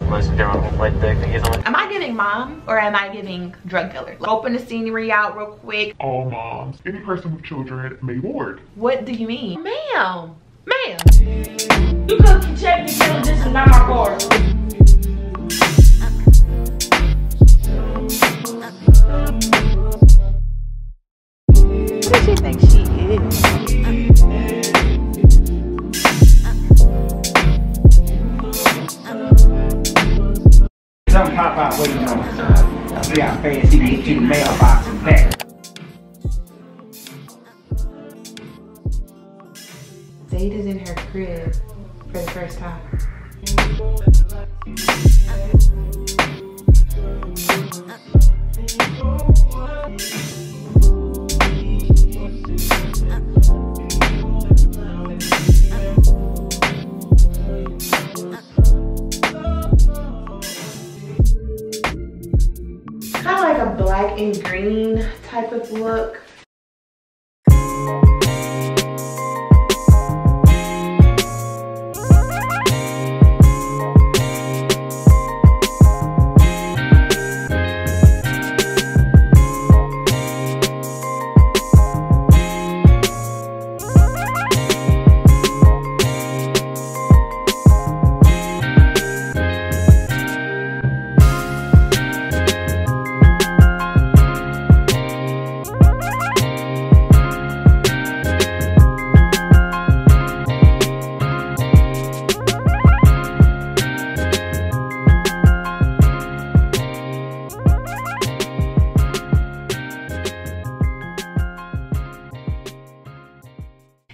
most general, like the thing like. Am I giving mom or am I giving drug dealer? Open the scenery out real quick. All moms, any person with children may board. What do you mean? Ma'am. Ma'am. You could check the intelligence and not my car. Who does she think she is? Some pop out waiting on us. We got fast to get you the mailbox and back. Zayd is in her crib for the first time. Kind of like a black and green type of look.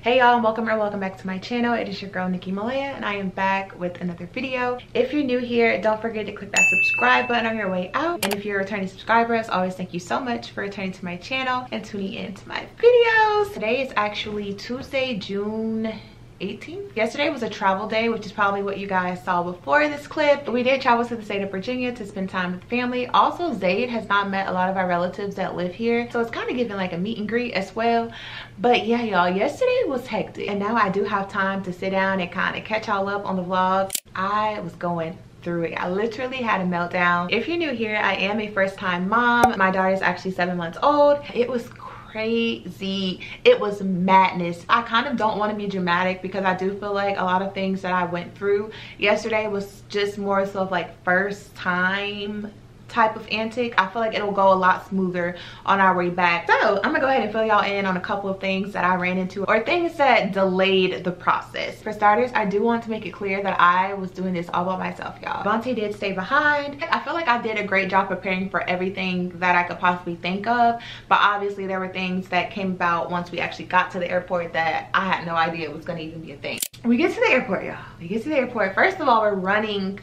Hey y'all, welcome back to my channel. It is your girl Nicki and I am back with another video. If you're new here, don't forget to click that subscribe button on your way out. And if you're a returning subscriber, as always, thank you so much for returning to my channel and tuning in to my videos. Today is actually Tuesday, June 18th. Yesterday was a travel day, which is probably what you guys saw before this clip. We did travel to the state of Virginia to spend time with family. Also, Zayd has not met a lot of our relatives that live here, so it's kind of giving like a meet and greet as well. But yeah, y'all, yesterday was hectic, and now I do have time to sit down and kind of catch y'all up on the vlog. I was going through it. I literally had a meltdown. If you're new here, I am a first-time mom. My daughter is actually 7 months old. It was crazy. It was madness. I kind of don't want to be dramatic because I do feel like a lot of things that I went through yesterday was just more so of like first time type of antic. I feel like it'll go a lot smoother on our way back. So I'm gonna go ahead and fill y'all in on a couple of things that I ran into or things that delayed the process. For starters, I do want to make it clear that I was doing this all by myself, y'all. Vontae did stay behind. I feel like I did a great job preparing for everything that I could possibly think of, but obviously there were things that came about once we actually got to the airport that I had no idea was gonna even be a thing. We get to the airport, y'all. We get to the airport. First of all, we're running.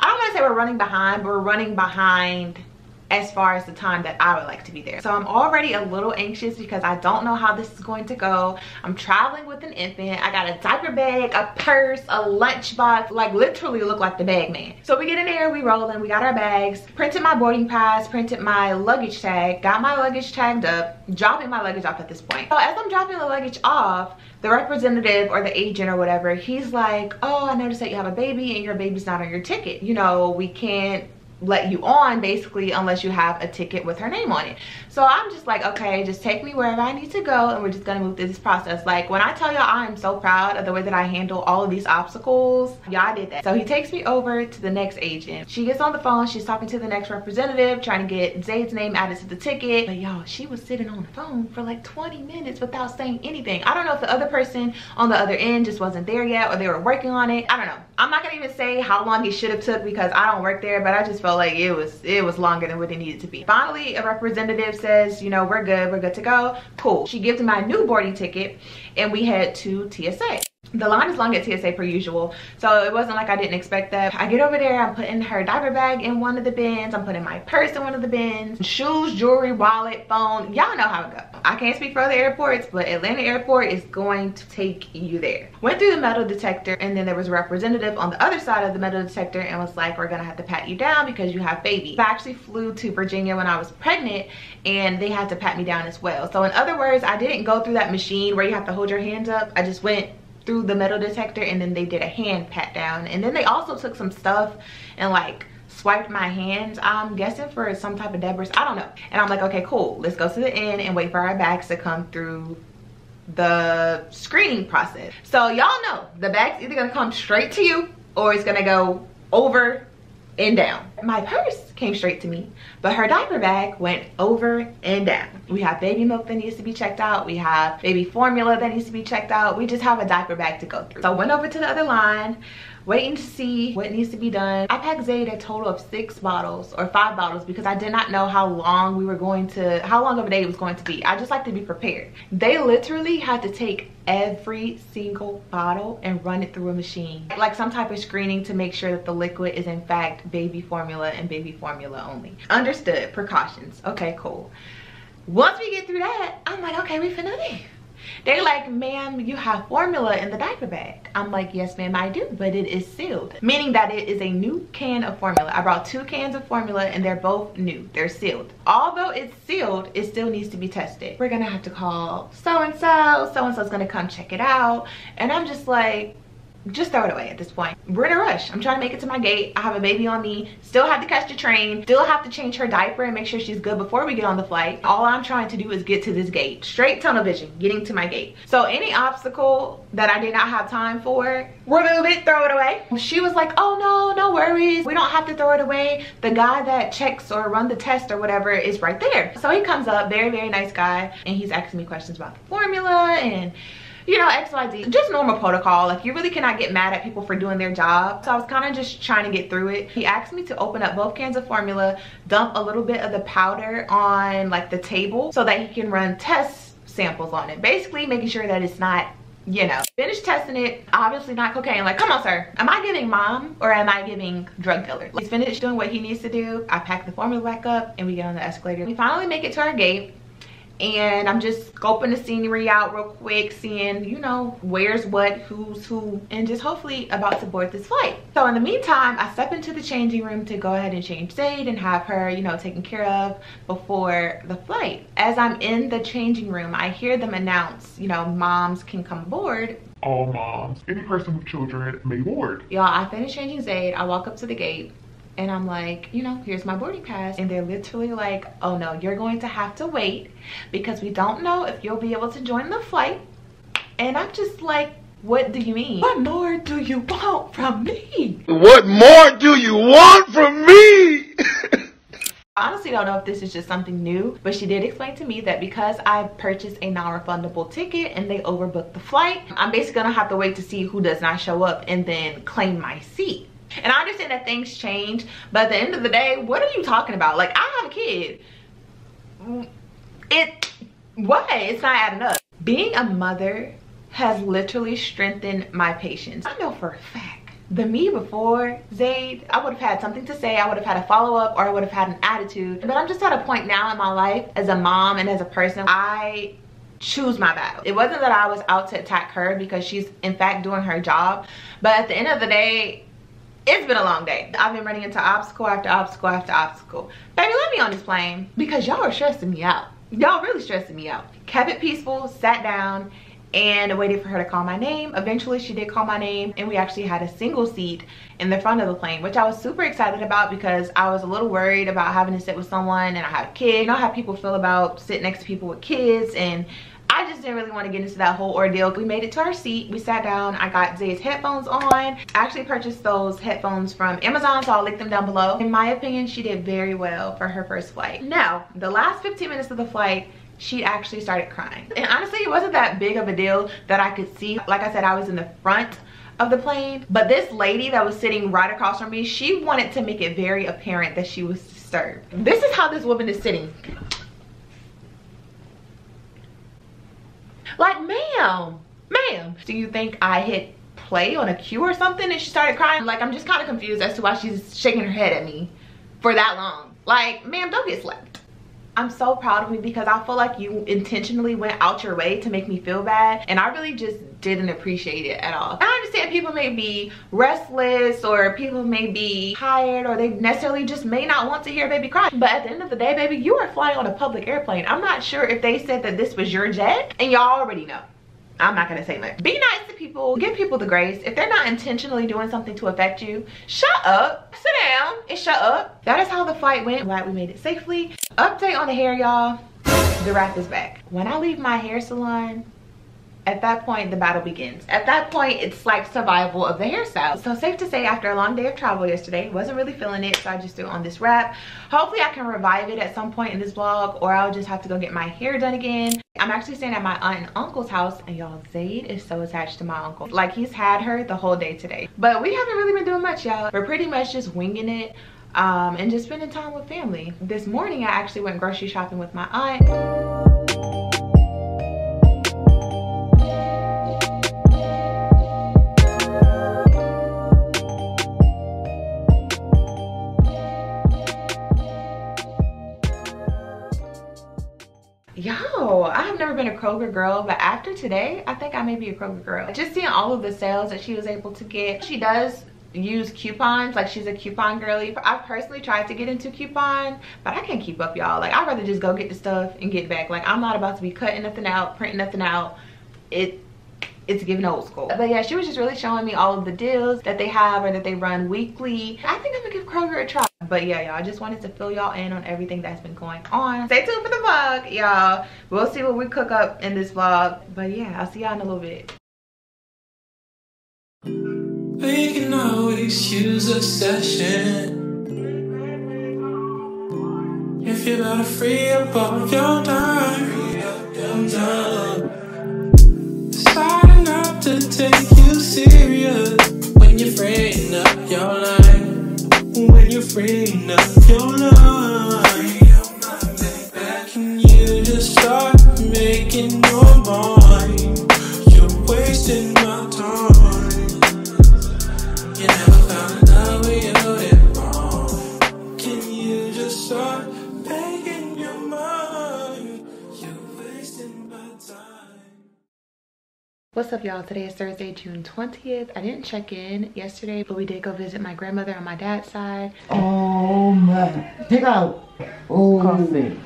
I don't want to say we're running behind, but we're running behind as far as the time that I would like to be there. So I'm already a little anxious because I don't know how this is going to go. I'm traveling with an infant. I got a diaper bag, a purse, a lunchbox, like literally look like the bag man. So we get in there, we rolling, we got our bags, printed my boarding pass, printed my luggage tag, got my luggage tagged up, dropping my luggage off at this point. So as I'm dropping the luggage off, the representative or the agent or whatever, he's like, oh, I noticed that you have a baby and your baby's not on your ticket. You know, we can't let you on basically unless you have a ticket with her name on it. So I'm just like, okay, just take me wherever I need to go and we're just gonna move through this process. Like when I tell y'all I am so proud of the way that I handle all of these obstacles, yeah, I did that. So he takes me over to the next agent. She gets on the phone, she's talking to the next representative, trying to get Zayd's name added to the ticket. But y'all, she was sitting on the phone for like 20 minutes without saying anything. I don't know if the other person on the other end just wasn't there yet or they were working on it. I don't know. I'm not gonna even say how long it should have took because I don't work there, but I just felt like it was longer than what it needed to be. Finally, a representative says, you know, we're good to go. Cool. She gives me my new boarding ticket and we head to TSA. The line is long at TSA per usual, so it wasn't like I didn't expect that. I get over there, I'm putting her diaper bag in one of the bins, I'm putting my purse in one of the bins, shoes, jewelry, wallet, phone, y'all know how it goes. I can't speak for other airports, but Atlanta airport is going to take you there. Went through the metal detector and then there was a representative on the other side of the metal detector and was like, we're gonna have to pat you down because you have baby. I actually flew to Virginia when I was pregnant and they had to pat me down as well. So in other words, I didn't go through that machine where you have to hold your hands up. I just went through the metal detector, and then they did a hand pat down, and then they also took some stuff and like swiped my hands, I'm guessing for some type of debris, I don't know. And I'm like, okay, cool, let's go to the end and wait for our bags to come through the screening process. So y'all know the bag's either gonna come straight to you or it's gonna go over and down. My purse came straight to me, but her diaper bag went over and down. We have baby milk that needs to be checked out. We have baby formula that needs to be checked out. We just have a diaper bag to go through. So I went over to the other line, waiting to see what needs to be done. I packed Zayd a total of 6 bottles or 5 bottles because I did not know how long of a day it was going to be. I just like to be prepared. They literally had to take every single bottle and run it through a machine, like some type of screening to make sure that the liquid is in fact baby formula and baby formula only. Understood. Precautions. Okay, cool. Once we get through that, I'm like, okay, we finna leave. They're like, ma'am, you have formula in the diaper bag. I'm like, yes ma'am, I do, but it is sealed, meaning that it is a new can of formula. I brought 2 cans of formula and they're both new. They're sealed. Although it's sealed, it still needs to be tested. We're gonna have to call so-and-so. So-and-so's gonna come check it out. And I'm just like, just throw it away at this point. We're in a rush. I'm trying to make it to my gate. I have a baby on me, still have to catch the train, still have to change her diaper and make sure she's good before we get on the flight. All I'm trying to do is get to this gate. Straight tunnel vision, getting to my gate. So any obstacle that I did not have time for, remove it, throw it away. She was like, oh no worries, we don't have to throw it away. The guy that checks or run the test or whatever is right there. So he comes up, very nice guy, and he's asking me questions about the formula and, you know, XYZ, just normal protocol. Like, you really cannot get mad at people for doing their job. So I was kind of just trying to get through it. He asked me to open up both cans of formula, dump a little bit of the powder on like the table so that he can run test samples on it, basically making sure that it's not, you know. Finished testing it, obviously not cocaine. Like, come on sir, am I giving mom or am I giving drug dealer? He's finished doing what he needs to do. I pack the formula back up and we get on the escalator. We finally make it to our gate, and I'm just scoping the scenery out real quick, seeing, you know, where's what, who's who, and just hopefully about to board this flight. So in the meantime, I step into the changing room to go ahead and change Zayd and have her, you know, taken care of before the flight. As I'm in the changing room, I hear them announce, you know, moms can come aboard. All moms, any person with children may board. Y'all, I finish changing Zayd, I walk up to the gate, and I'm like, you know, here's my boarding pass. And they're literally like, oh no, you're going to have to wait because we don't know if you'll be able to join the flight. And I'm just like, what do you mean? What more do you want from me? What more do you want from me? I honestly don't know if this is just something new, but she did explain to me that because I purchased a non-refundable ticket and they overbooked the flight, I'm basically gonna have to wait to see who does not show up and then claim my seat. And I understand that things change, but at the end of the day, what are you talking about? Like, I have a kid. It's not adding up. Being a mother has literally strengthened my patience. I know for a fact, the me before Zayd, I would have had something to say, I would have had a follow-up, or I would have had an attitude. But I'm just at a point now in my life as a mom and as a person, I choose my battle. It wasn't that I was out to attack her because she's in fact doing her job, but at the end of the day, it's been a long day. I've been running into obstacle after obstacle after obstacle. Baby, let me on this plane because y'all are stressing me out. Y'all really stressing me out. Kept it peaceful, sat down, and waited for her to call my name. Eventually, she did call my name, and we actually had a single seat in the front of the plane, which I was super excited about because I was a little worried about having to sit with someone, and I have a kid. You know how people feel about sitting next to people with kids, and I just didn't really want to get into that whole ordeal. We made it to our seat, we sat down, I got Zayd's headphones on. I actually purchased those headphones from Amazon, so I'll link them down below. In my opinion, she did very well for her first flight. Now, the last 15 minutes of the flight, she actually started crying. And honestly, it wasn't that big of a deal that I could see. Like I said, I was in the front of the plane, but this lady that was sitting right across from me, she wanted to make it very apparent that she was disturbed. This is how this woman is sitting. Like, ma'am, do you think I hit play on a cue or something and she started crying? Like, I'm just kind of confused as to why she's shaking her head at me for that long. Like, ma'am, don't get slapped. I'm so proud of me because I feel like you intentionally went out your way to make me feel bad, and I really just didn't appreciate it at all. I understand people may be restless or people may be tired or they necessarily just may not want to hear a baby cry, but at the end of the day, baby, you are flying on a public airplane. I'm not sure if they said that this was your jet, and y'all already know. I'm not gonna say much. Be nice to people people. Give people the grace. If they're not intentionally doing something to affect you, shut up, sit down and shut up. That is how the flight went. Glad we made it safely. Update on the hair, y'all. The wrap is back. When I leave my hair salon, at that point the battle begins. At that point it's like survival of the hairstyle. So safe to say, after a long day of travel yesterday, wasn't really feeling it, so I just threw on this wrap. Hopefully I can revive it at some point in this vlog, or I'll just have to go get my hair done again. I'm actually staying at my aunt and uncle's house, and y'all, Zayd is so attached to my uncle. Like, he's had her the whole day today. But we haven't really been doing much, y'all. We're pretty much just winging it and just spending time with family. This morning I actually went grocery shopping with my aunt. Yo, I have never been a Kroger girl, but after today, I think I may be a Kroger girl. Just seeing all of the sales that she was able to get. She does use coupons, like she's a coupon girly. I personally tried to get into coupon, but I can't keep up, y'all. Like, I'd rather just go get the stuff and get back. Like, I'm not about to be cutting nothing out, printing nothing out. It's giving old school. But yeah, she was just really showing me all of the deals that they have or that they run weekly. I think I'm gonna give Kroger a try. But yeah, y'all, I just wanted to fill y'all in on everything that's been going on. Stay tuned for the vlog, y'all. We'll see what we cook up in this vlog. But yeah, I'll see y'all in a little bit. We can always use a session if you're gonna free up all your time. Starting up to take you serious when you're freeing up your life. When you're freeing up your life, can you just start making your mind? You're wasting my time. You never found love where you did wrong. Can you just start making your mind? You're wasting my time. What's up, y'all? Today is Thursday, June 20th. I didn't check in yesterday, but we did go visit my grandmother on my dad's side. Oh man. Take out. Oh, coffee.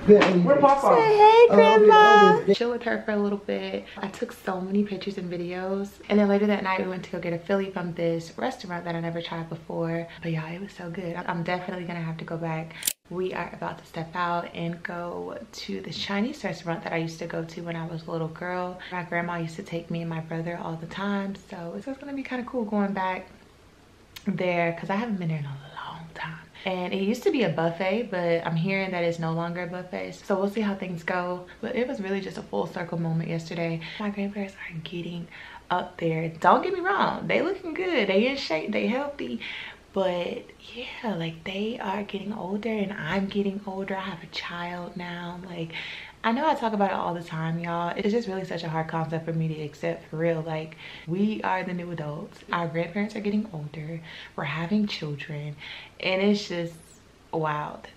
Where Papa? Say hey, Grandma. Chill with her for a little bit. I took so many pictures and videos. And then later that night, we went to go get a Philly from this restaurant that I never tried before. But yeah, it was so good. I'm definitely gonna have to go back. We are about to step out and go to this Chinese restaurant that I used to go to when I was a little girl. My grandma used to take me and my brother all the time. So it's just gonna be kind of cool going back there because I haven't been there in a long time. And it used to be a buffet, but I'm hearing that it's no longer a buffet. So we'll see how things go. But it was really just a full circle moment yesterday. My grandparents are getting up there. Don't get me wrong, they looking good, they in shape, they healthy. But yeah, like, they are getting older and I'm getting older. I have a child now. Like, I know I talk about it all the time, y'all. It's just really such a hard concept for me to accept, for real. Like, we are the new adults. Our grandparents are getting older. We're having children. And it's just wild.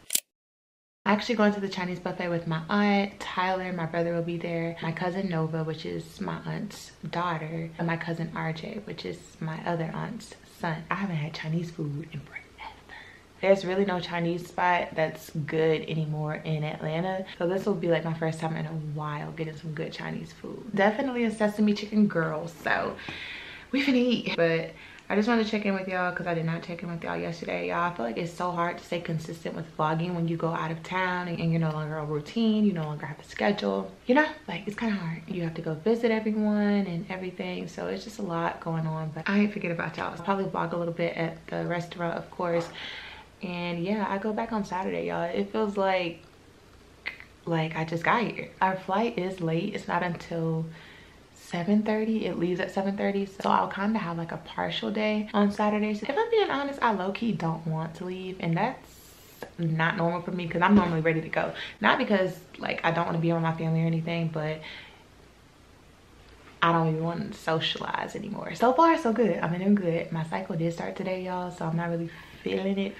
I'm actually going to the Chinese buffet with my aunt, Tyler, my brother will be there, my cousin Nova, which is my aunt's daughter, and my cousin RJ, which is my other aunt's son. I haven't had Chinese food in forever. There's really no Chinese spot that's good anymore in Atlanta. So this will be like my first time in a while getting some good Chinese food. Definitely a sesame chicken girl, so we finna eat. But I just wanted to check in with y'all because I did not check in with y'all yesterday, y'all. I feel like it's so hard to stay consistent with vlogging when you go out of town and you're no longer a routine, you no longer have a schedule. You know, like, it's kind of hard. You have to go visit everyone and everything, so it's just a lot going on. But I ain't forget about y'all. I'll probably vlog a little bit at the restaurant, of course. And yeah, I go back on Saturday, y'all. It feels like I just got here. Our flight is late. It's not until 7:30. It leaves at 7:30, so I'll kind of have like a partial day on Saturdays. If I'm being honest, I low-key don't want to leave, and that's not normal for me because I'm normally ready to go. Not because like I don't want to be around my family or anything, but I don't even want to socialize anymore. So far so good. I'm doing good. My cycle did start today, y'all, so I'm not really feeling it,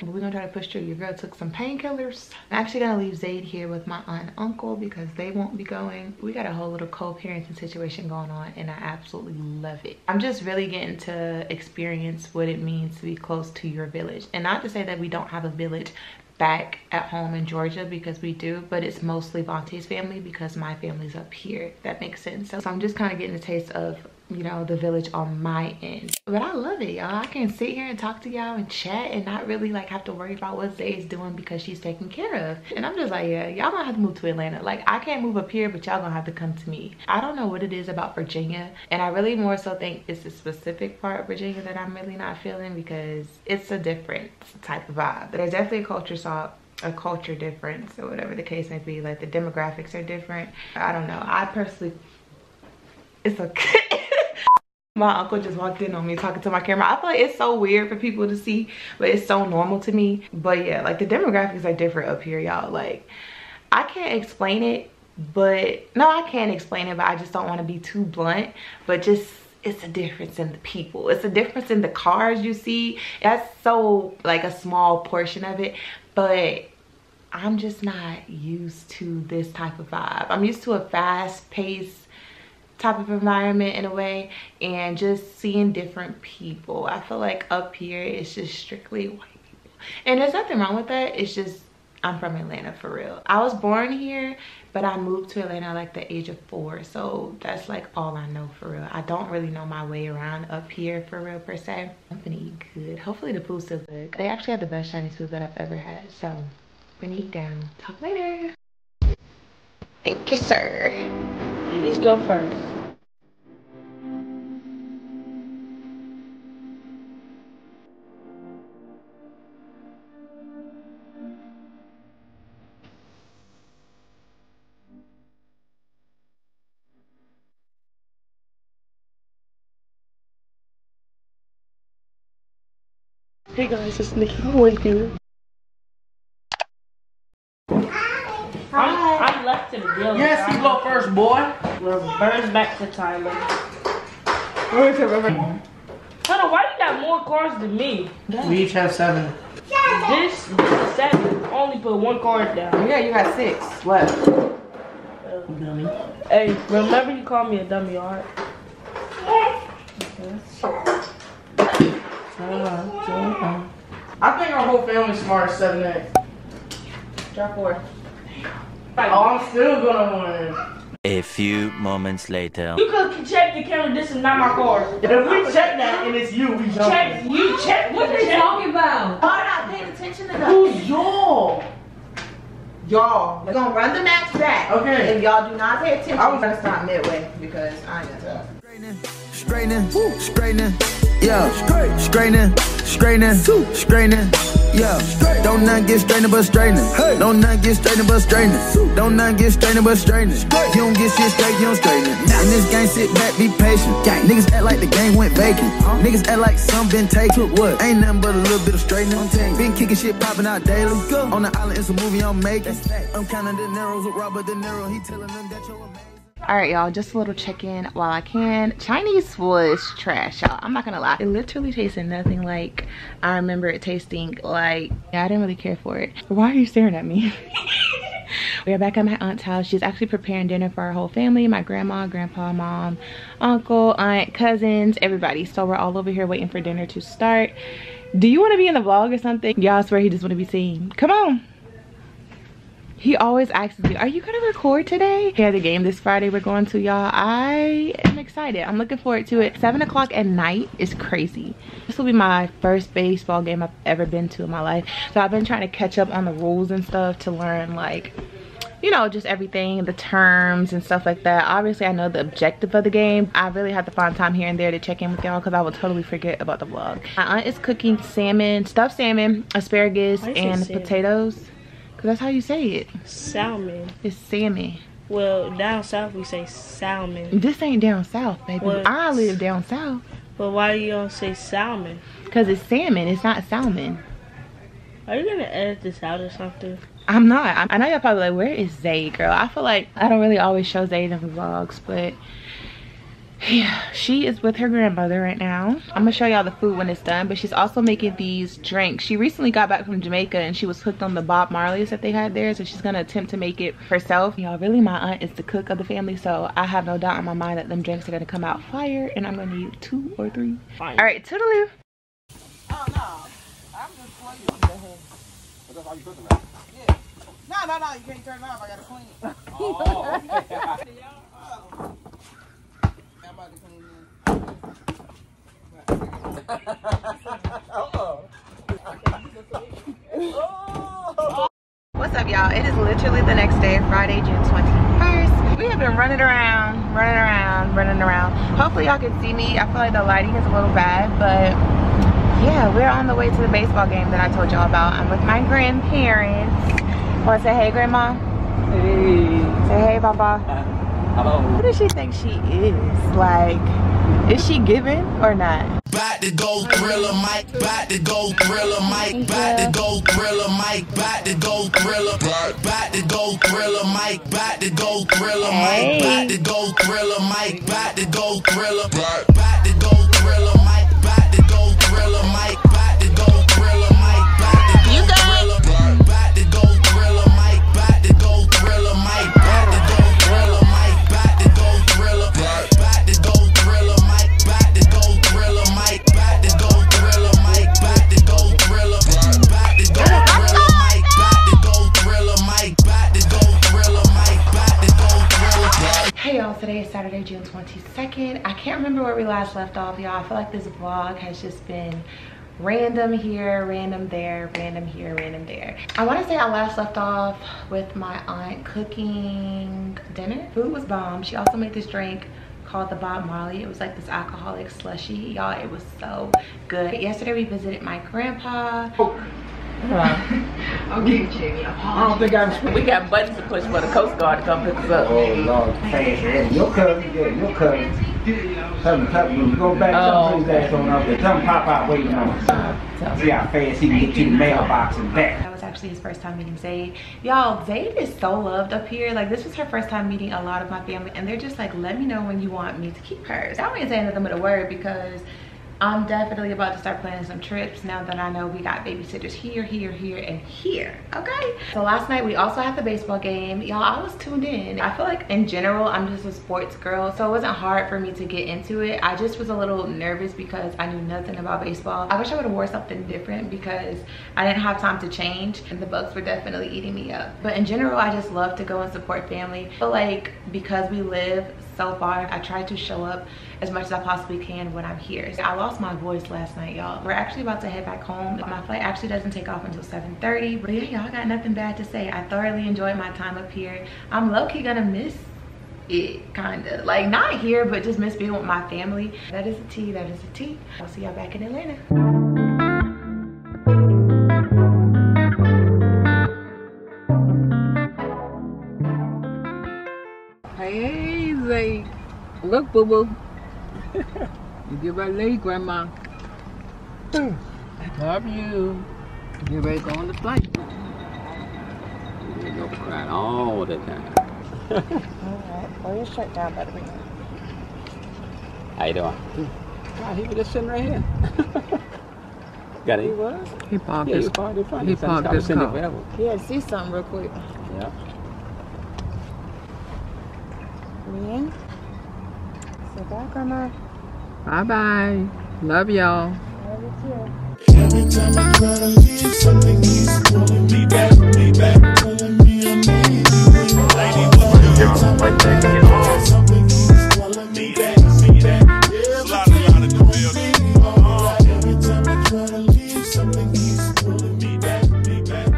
but we're gonna try to push through. Your girl took some painkillers. I'm actually gonna leave Zayd here with my aunt and uncle because they won't be going. We got a whole little co-parenting situation going on, and I absolutely love it. I'm just really getting to experience what it means to be close to your village. And not to say that we don't have a village back at home in Georgia, because we do, but it's mostly Vontae's family because my family's up here. That makes sense. So I'm just kind of getting a taste of you know, the village on my end. But I love it, y'all. I can sit here and talk to y'all and chat and not really like have to worry about what Zayd's doing because she's taken care of. And I'm just like, yeah, y'all gonna have to move to Atlanta. Like, I can't move up here, but y'all gonna have to come to me. I don't know what it is about Virginia, and I really more so think it's the specific part of Virginia that I'm really not feeling, because it's a different type of vibe. There's definitely a culture difference, or whatever the case may be. Like, the demographics are different. I don't know. I personally, it's okay. My uncle just walked in on me talking to my camera. I feel like it's so weird for people to see, but it's so normal to me. But yeah, like, the demographics are different up here, y'all. Like, I can't explain it, but no, I can explain it, but I just don't want to be too blunt. But just, it's a difference in the people. It's a difference in the cars you see. That's so like a small portion of it, but I'm just not used to this type of vibe. I'm used to a fast-paced type of environment in a way, and just seeing different people. I feel like up here it's just strictly white people, and there's nothing wrong with that. It's just, I'm from Atlanta for real. I was born here, but I moved to Atlanta at like the age of 4, so that's like all I know for real. I don't really know my way around up here for real per se. I'm gonna eat good. Hopefully the food's still good. They actually have the best Chinese food that I've ever had, so I'm gonna eat down. Talk later. Thank you, sir. Please go first. Hey guys, it's Nicki. How are you? I'm left to the village. Yes, you go first, boy. Reverse back to Tyler. Where's the river? Hold on, why you got more cars than me? We each have 7. This is 7. Only put 1 card down. Yeah, you got 6 left. Dummy. Hey, remember you called me a dummy, alright? I think our whole family's smart as 7-8. Drop 4. Oh, I'm still gonna win. A few moments later. You could check the camera, this is not my car. If we check that and it's you, we jumping. Check, what are you talking about? Y'all not paying attention to that. Who's y'all? Y'all, we're gonna run the match back. Okay. If y'all do not pay attention, I'm gonna stop midway because I ain't gonna tell. Straightening, straightening, yeah, straightening, straightening, yeah. Don't not get strained but straightening. Don't not get strained but straightening. Don't not get strained but straightening. You don't get shit straight, you don't straighten it. In this game, sit back, be patient. Niggas act like the game went vacant. Niggas act like some been taken. What? Ain't nothing but a little bit of straightening. Been kicking shit popping out daily. On the island, it's a movie I'm making. I'm counting the Neros with Robert De Niro. He telling them that you're amazing. All right, y'all, just a little check-in while I can. Chinese was trash, y'all. I'm not gonna lie. It literally tasted nothing like I remember it tasting. Like, yeah, I didn't really care for it. Why are you staring at me? We are back at my aunt's house. She's actually preparing dinner for our whole family. My grandma, grandpa, mom, uncle, aunt, cousins, everybody. So we're all over here waiting for dinner to start. Do you want to be in the vlog or something? Y'all, I swear he just want to be seen. Come on. He always asks me, are you gonna record today? Yeah, the game this Friday we're going to, y'all. I am excited. I'm looking forward to it. 7 o'clock at night is crazy. This will be my first baseball game I've ever been to in my life. So I've been trying to catch up on the rules and stuff to learn, like, you know, just everything, the terms and stuff like that. Obviously, I know the objective of the game. I really have to find time here and there to check in with y'all because I will totally forget about the vlog. My aunt is cooking salmon, stuffed salmon, asparagus, and potatoes. That's how you say it. Salmon. It's salmon. Well, down south we say salmon. This ain't down south, baby. Well, I live down south. But why do you don't say salmon? Because it's salmon. It's not salmon. Are you gonna edit this out or something? I'm not. I know y'all probably like, where is Zayd, girl? I feel like I don't really always show Zayd in the vlogs, but yeah, she is with her grandmother right now. I'm gonna show y'all the food when it's done, but she's also making these drinks. She recently got back from Jamaica and she was hooked on the Bob Marleys that they had there, so she's gonna attempt to make it herself. Y'all, really, my aunt is the cook of the family, so I have no doubt in my mind that them drinks are gonna come out fire, and I'm gonna need 2 or 3. Fine. All right, toodaloo. Oh, no. I'm just playing. But that's how you cooking that? Yeah. No, you can't turn it off. I gotta clean it. Oh, okay. I'm about to clean it. the next day, Friday, June 21st. We have been running around. Hopefully y'all can see me. I feel like the lighting is a little bad, but yeah, we're on the way to the baseball game that I told y'all about. I'm with my grandparents. Want to say hey, Grandma? Hey. Say hey, Papa. Hello. Who does she think she is? Like, is she giving or not? Bout to go thriller, Mike. Bout to go thriller, Mike. Bout to go thriller, Mike. Bout to go thriller. Bout to go thriller, Mike. Bout to go thriller, Mike. Bout to go thriller, Mike. Bout to go thriller. Bout to go thriller, Mike. Bout to go thriller, Mike. Bout to go thriller, Mike. Bout to go thriller. Bout to go thriller, Mike. Bout to go thriller, Mike. Bout to go thriller, Mike. Bout to go thriller. Bout to go thriller, Mike. Bout to go thriller, Mike. Bout to go thriller, Mike. Bout to go thriller. Bout to go thriller, Mike. Bout to go thriller, Mike. Bout to go thriller, Mike. Bout to go thriller. Hey y'all, today is Saturday, June 22nd. I can't remember where we last left off, y'all. I feel like this vlog has just been random here, random there, random here, random there. I want to say I last left off with my aunt cooking dinner. Food was bomb. She also made this drink called the Bob Marley. It was like this alcoholic slushy. Y'all, it was so good. Yesterday we visited my grandpa. Okay, Jamie. I don't think I'm. We got buttons to push for the Coast Guard to come pick us up. Oh Lord, fast. Your cousin, yeah, your cousin. Tell him, go back to the place on up there. Tell him pop out waiting on us. See how fast he can get to the mailbox and back. That was actually his first time meeting Zayd. Y'all, Zayd is so loved up here. Like, this was her first time meeting a lot of my family, and they're just like, let me know when you want me to keep her. So I ain't saying nothing but a word, because I'm definitely about to start planning some trips now that I know we got babysitters here, here, here, and here, okay? So last night we also had the baseball game. Y'all, I was tuned in. I feel like in general, I'm just a sports girl, so it wasn't hard for me to get into it. I just was a little nervous because I knew nothing about baseball. I wish I would have wore something different because I didn't have time to change, and the bugs were definitely eating me up. But in general, I just love to go and support family. I feel like because we live so far, I try to show up as much as I possibly can when I'm here. So I lost my voice last night, y'all. We're actually about to head back home. My flight actually doesn't take off until 7:30. But yeah, y'all got nothing bad to say. I thoroughly enjoyed my time up here. I'm low-key gonna miss it, kinda. Like, not here, but just miss being with my family. That is a tea, that is a tea. I'll see y'all back in Atlanta. Hey, Zayd. Look, boo-boo. You get ready to leave, Grandma. Love you. Get ready to go on the flight. You go crying all the time. Alright, pull your shirt down, by the way. How you doing? God, he was just sitting right here. Got it? He was? He parked yeah, his car. He parked his car. He had to see something real quick. Yeah. Leanne? Say bye, Grandma. Bye-bye. Love y'all. Love you too. Every time I try to leave, something keeps pulling me back, telling me I need you. Every time I try to leave, something keeps pulling me back, every time I try to leave, something keeps pulling me back,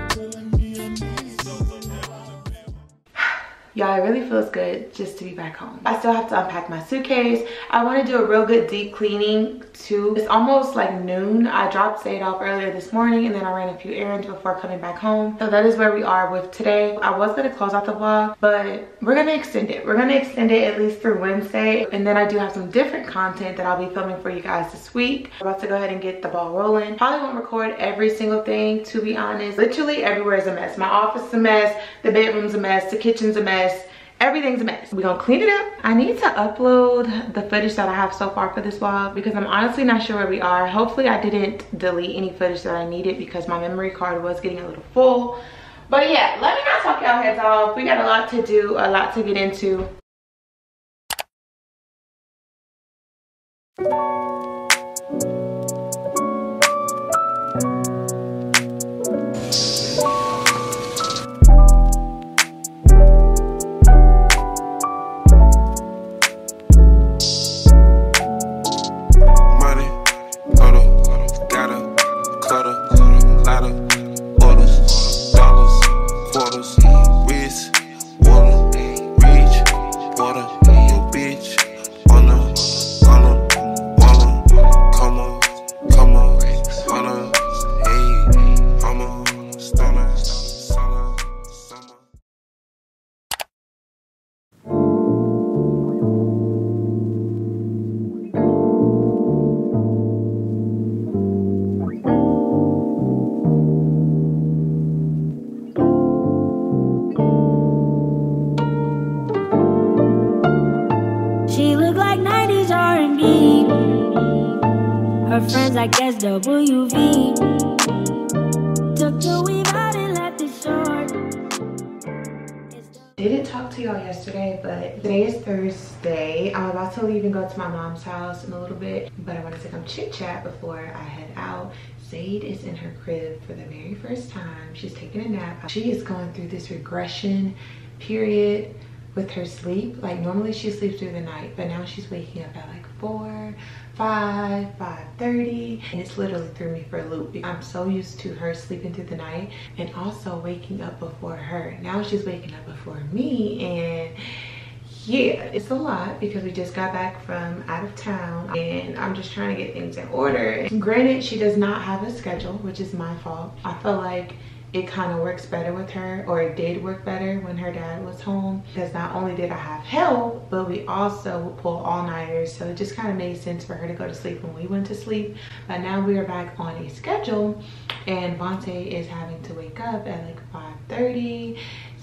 telling me I need something. Y'all, it really feels good just to be back home. I still have to unpack my suitcase. I want to do a real good deep cleaning too. It's almost like noon. I dropped Zayd off earlier this morning, and then I ran a few errands before coming back home. So that is where we are with today. I was going to close out the vlog, but we're going to extend it. We're going to extend it at least through Wednesday. And then I do have some different content that I'll be filming for you guys this week. I'm about to go ahead and get the ball rolling. Probably won't record every single thing, to be honest. Literally everywhere is a mess. My office is a mess. The bedroom's a mess. The kitchen's a mess. Everything's a mess. We're gonna clean it up. I need to upload the footage that I have so far for this vlog because I'm honestly not sure where we are. Hopefully I didn't delete any footage that I needed because my memory card was getting a little full. But yeah, let me not talk y'all heads off. We got a lot to do, a lot to get into. Quarters, dollars, quarters, wrist, Her friends like SWV. Took the weave out and left it short. Didn't talk to y'all yesterday, but today is Thursday. I'm about to leave and go to my mom's house in a little bit, but I wanted to come chit chat before I head out. Zayd is in her crib for the very first time. She's taking a nap. She is going through this regression period with her sleep. Like normally she sleeps through the night, but now she's waking up at like 4, 5, 5:30, and it's literally threw me for a loop. I'm so used to her sleeping through the night and also waking up before her. Now she's waking up before me, and yeah, it's a lot because we just got back from out of town and I'm just trying to get things in order. Granted, she does not have a schedule, which is my fault. I feel like it kind of works better with her, or it did work better when her dad was home, because not only did I have help, but we also would pull all-nighters, so it just kind of made sense for her to go to sleep when we went to sleep. But now we are back on a schedule and Vontae is having to wake up at like 5:30,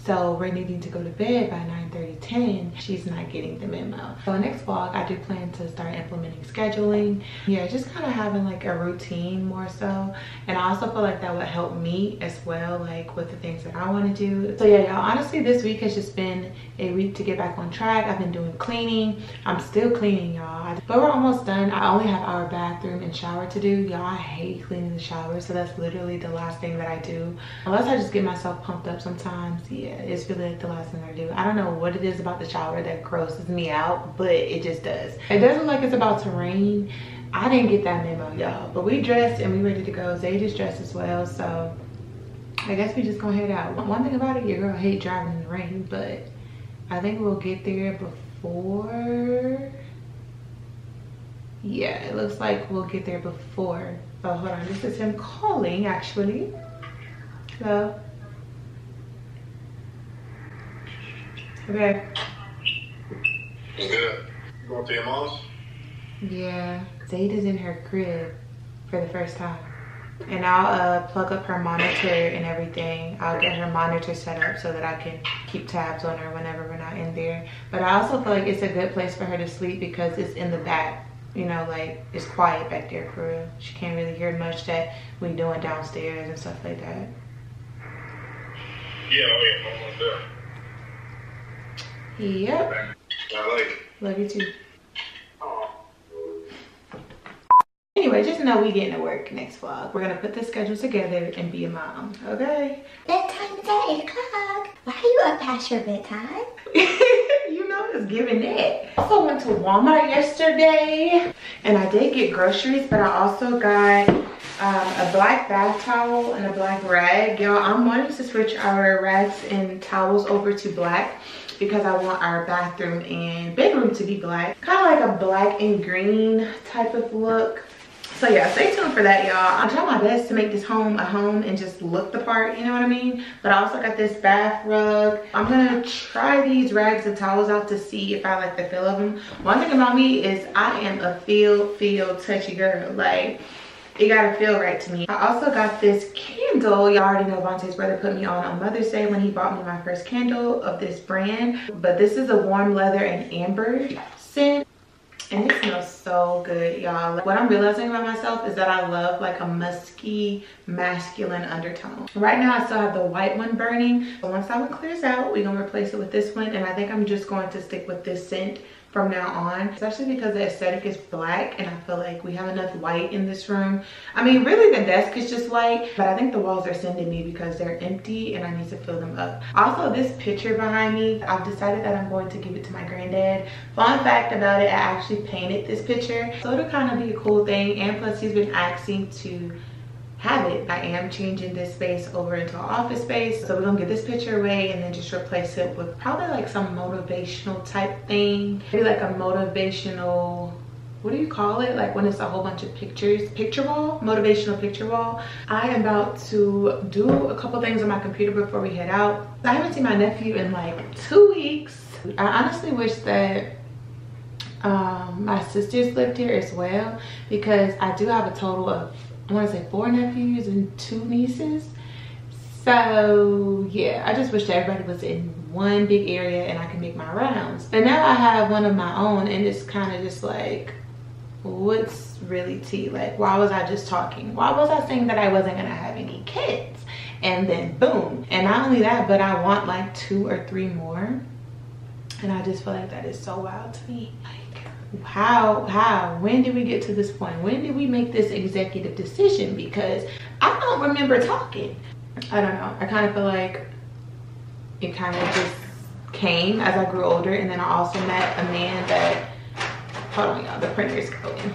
so we're needing to go to bed by 9:30, 10. She's not getting the memo. So next vlog, I do plan to start implementing scheduling. Yeah, just kind of having like a routine more so. And I also feel like that would help me as well, like with the things that I want to do. So yeah, y'all, honestly, this week has just been a week to get back on track. I've been doing cleaning. I'm still cleaning, y'all. But we're almost done. I only have our bathroom and shower to do. Y'all, I hate cleaning the shower. So that's literally the last thing that I do. Unless I just get myself pumped up sometimes. Yeah, it's really like the last thing I do. I don't know what it is about the shower that grosses me out, but it just does. It does look like it's about to rain. I didn't get that memo, y'all, but we dressed and we ready to go. Zayd is dressed as well, so I guess we just gonna head out. One thing about it, your girl hate driving in the rain, but I think we'll get there before. Yeah, it looks like we'll get there before. Oh, hold on, this is him calling actually. Hello. Okay. It's good. You going to your mom's? Yeah, Zayd is in her crib for the first time. And I'll plug up her monitor and everything. I'll get her monitor set up so that I can keep tabs on her whenever we're not in there. But I also feel like it's a good place for her to sleep because it's in the back. You know, like it's quiet back there for real. She can't really hear much that we doing downstairs and stuff like that. Yeah, oh yeah, almost there. Yep. I like it. Love you too. Anyway, just know we getting to work next vlog. We're gonna put the schedule together and be a mom, okay? Bedtime is at 8 o'clock. Why are you up past your bedtime? You know, it's giving that. I also went to Walmart yesterday and I did get groceries, but I also got a black bath towel and a black rag. Y'all, I'm wanting to switch our rags and towels over to black because I want our bathroom and bedroom to be black. Kind of like a black and green type of look. So yeah, stay tuned for that, y'all. I'll try my best to make this home a home and just look the part, you know what I mean? But I also got this bath rug. I'm gonna try these rags and towels out to see if I like the feel of them. One thing about me is I am a feel touchy girl. Like, it gotta feel right to me. I also got this candle. Y'all already know Vontae's brother put me on Mother's Day when he bought me my first candle of this brand. But this is a warm leather and amber scent. And it smells so good, y'all. What I'm realizing about myself is that I love like a musky, masculine undertone. Right now, I still have the white one burning. But once that one clears out, we're gonna replace it with this one. And I think I'm just going to stick with this scent from now on, especially because the aesthetic is black and I feel like we have enough white in this room. I mean, really the desk is just white, but I think the walls are sending me because they're empty and I need to fill them up. Also, this picture behind me, I've decided that I'm going to give it to my granddad. Fun fact about it, I actually painted this picture, so it'll kind of be a cool thing. And plus he's been asking to have it. I am changing this space over into an office space, so we're gonna get this picture away and then just replace it with probably like some motivational type thing. Maybe like a motivational, what do you call it, like when it's a whole bunch of pictures, picture wall, motivational picture wall. I am about to do a couple things on my computer before we head out. I haven't seen my nephew in like 2 weeks. I honestly wish that my sisters lived here as well, because I do have a total of, I want to say 4 nephews and 2 nieces. So yeah, I just wish that everybody was in one big area and I can make my rounds. But now I have one of my own and it's kind of just like, what's really tea? Like, why was I just talking? Why was I saying that I wasn't gonna have any kids? And then boom. And not only that, but I want like 2 or 3 more. And I just feel like that is so wild to me. Like, how? When did we get to this point? When did we make this executive decision? Because I don't remember talking. I don't know. I kind of feel like it kind of just came as I grew older. And then I also met a man that, hold on y'all, the printer is going.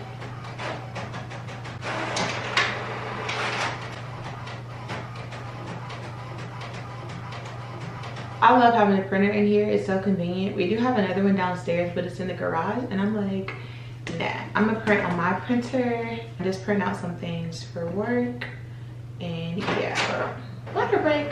I love having a printer in here. It's so convenient. We do have another one downstairs, but it's in the garage. And I'm like, nah, I'm gonna print on my printer. I just print out some things for work. And yeah, hold on. Water break.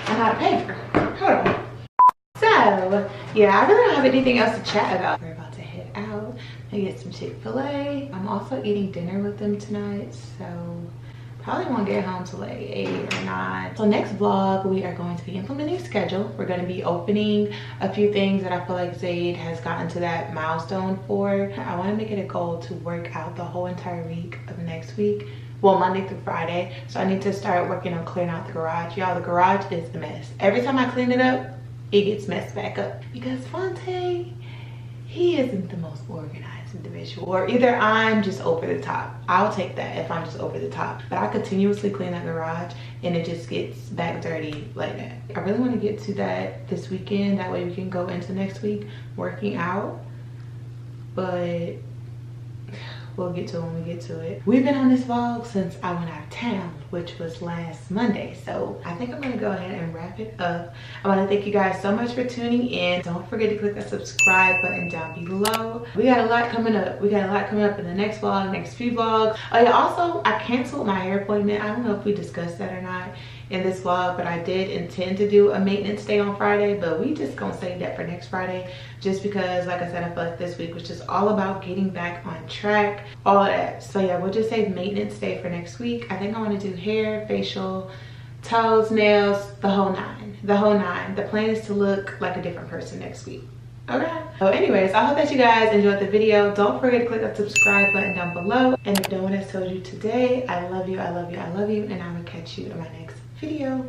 I'm out of paper. Hold on. So, yeah, I really don't have anything else to chat about. We're about to head out. I get some Chick-fil-A. I'm also eating dinner with them tonight, so probably won't get home till like 8 or 9. So next vlog, we are going to be implementing a schedule. We're going to be opening a few things that I feel like Zayd has gotten to that milestone for. I want to make it a goal to work out the whole entire week of next week. Well, Monday through Friday. So I need to start working on clearing out the garage. Y'all, the garage is a mess. Every time I clean it up, it gets messed back up. Because Fonte, he isn't the most organized individual. Or either I'm just over the top. I'll take that if I'm just over the top. But I continuously clean that garage and it just gets back dirty like that. I really want to get to that this weekend. That way we can go into next week working out. But we'll get to it when we get to it. We've been on this vlog since I went out of town, which was last Monday. So I think I'm gonna go ahead and wrap it up. I wanna thank you guys so much for tuning in. Don't forget to click that subscribe button down below. We got a lot coming up. We got a lot coming up in the next vlog, next few vlogs. Oh yeah, also I canceled my hair appointment. I don't know if we discussed that or not in this vlog, but I did intend to do a maintenance day on Friday, but we just gonna save that for next Friday, just because like I said, I feel like this week was just all about getting back on track, all of that. So yeah, we'll just save maintenance day for next week. I think I want to do hair, facial, toes, nails, the whole nine. The plan is to look like a different person next week. Okay, so anyways, I hope that you guys enjoyed the video. Don't forget to click that subscribe button down below, and if no one has told you today, I love you, I love you, I love you, and I will catch you in my next video.